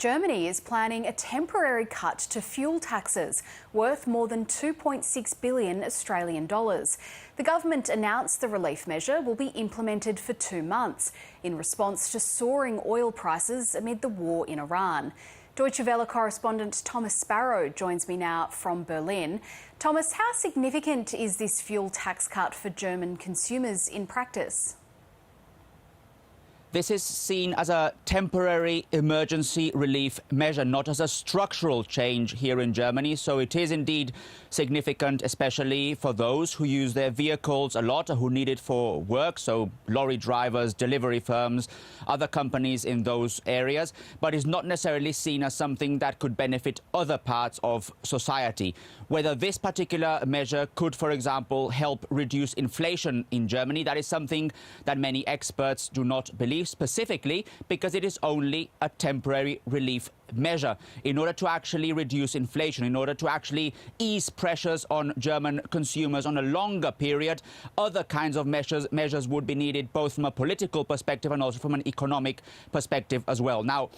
Germany is planning a temporary cut to fuel taxes worth more than 2.6 billion Australian dollars. The government announced the relief measure will be implemented for 2 months in response to soaring oil prices amid the war in Iran. Deutsche Welle correspondent Thomas Sparrow joins me now from Berlin. Thomas, how significant is this fuel tax cut for German consumers in practice? This is seen as a temporary emergency relief measure, not as a structural change here in Germany. So it is indeed significant, especially for those who use their vehicles a lot or who need it for work. So lorry drivers, delivery firms, other companies in those areas. But it's not necessarily seen as something that could benefit other parts of society. Whether this particular measure could, for example, help reduce inflation in Germany, that is something that many experts do not believe, specifically because it is only a temporary relief measure. In order to actually reduce inflation, in order to actually ease pressures on German consumers on a longer period, other kinds of measures would be needed, both from a political perspective and also from an economic perspective as well. Now,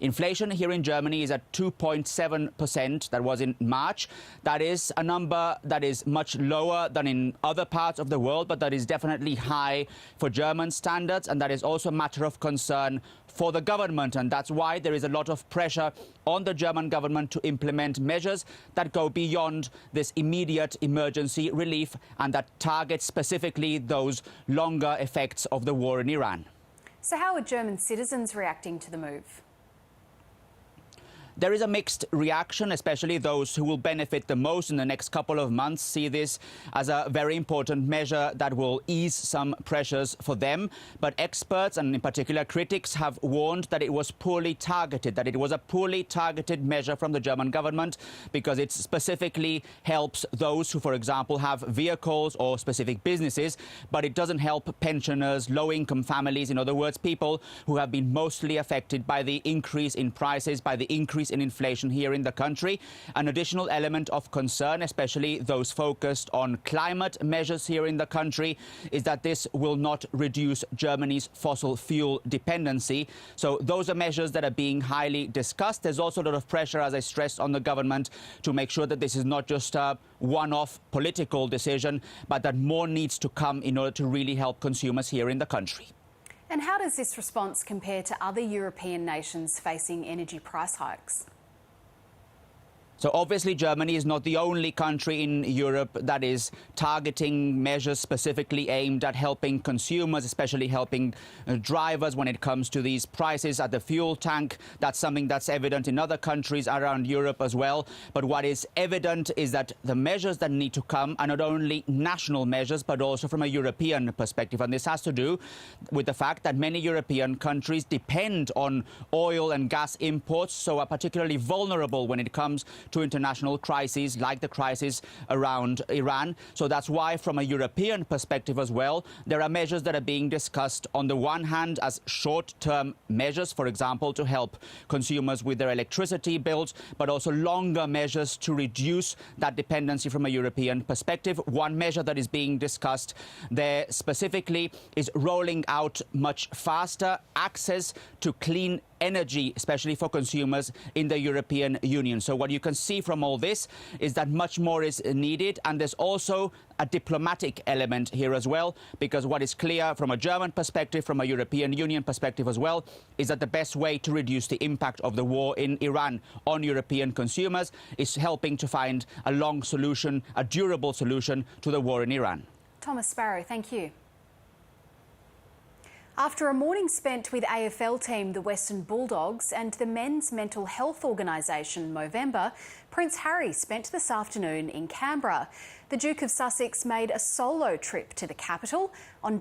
inflation here in Germany is at 2.7%. That was in March. That is a number that is much lower than in other parts of the world, but that is definitely high for German standards, and that is also a matter of concern for the government. And that's why there is a lot of pressure on the German government to implement measures that go beyond this immediate emergency relief and that target specifically those longer effects of the war in Iran. So how are German citizens reacting to the move? There is a mixed reaction, especially those who will benefit the most in the next couple of months see this as a very important measure that will ease some pressures for them. But experts, and in particular critics, have warned that it was poorly targeted, that it was a poorly targeted measure from the German government because it specifically helps those who, for example, have vehicles or specific businesses, but it doesn't help pensioners, low-income families, in other words, people who have been mostly affected by the increase in prices, by the increase in inflation here in the country. An additional element of concern, especially those focused on climate measures here in the country, is that this will not reduce Germany's fossil fuel dependency. So those are measures that are being highly discussed. There's also a lot of pressure, as I stressed, on the government to make sure that this is not just a one-off political decision, but that more needs to come in order to really help consumers here in the country. And how does this response compare to other European nations facing energy price hikes? So obviously Germany is not the only country in Europe that is targeting measures specifically aimed at helping consumers, especially helping drivers when it comes to these prices at the fuel tank. That's something that's evident in other countries around Europe as well. But what is evident is that the measures that need to come are not only national measures, but also from a European perspective. And this has to do with the fact that many European countries depend on oil and gas imports, so are particularly vulnerable when it comes to international crises like the crisis around Iran. So that's why, from a European perspective as well, there are measures that are being discussed on the one hand as short-term measures, for example, to help consumers with their electricity bills, but also longer measures to reduce that dependency from a European perspective. One measure that is being discussed there specifically is rolling out much faster access to clean energy, especially for consumers in the European Union. So what you can see from all this is that much more is needed, and there's also a diplomatic element here as well, because what is clear from a German perspective, from a European Union perspective as well, is that the best way to reduce the impact of the war in Iran on European consumers is helping to find a long solution, a durable solution to the war in Iran. Thomas Sparrow, thank you. After a morning spent with AFL team the Western Bulldogs and the men's mental health organisation Movember, Prince Harry spent this afternoon in Canberra. The Duke of Sussex made a solo trip to the capital on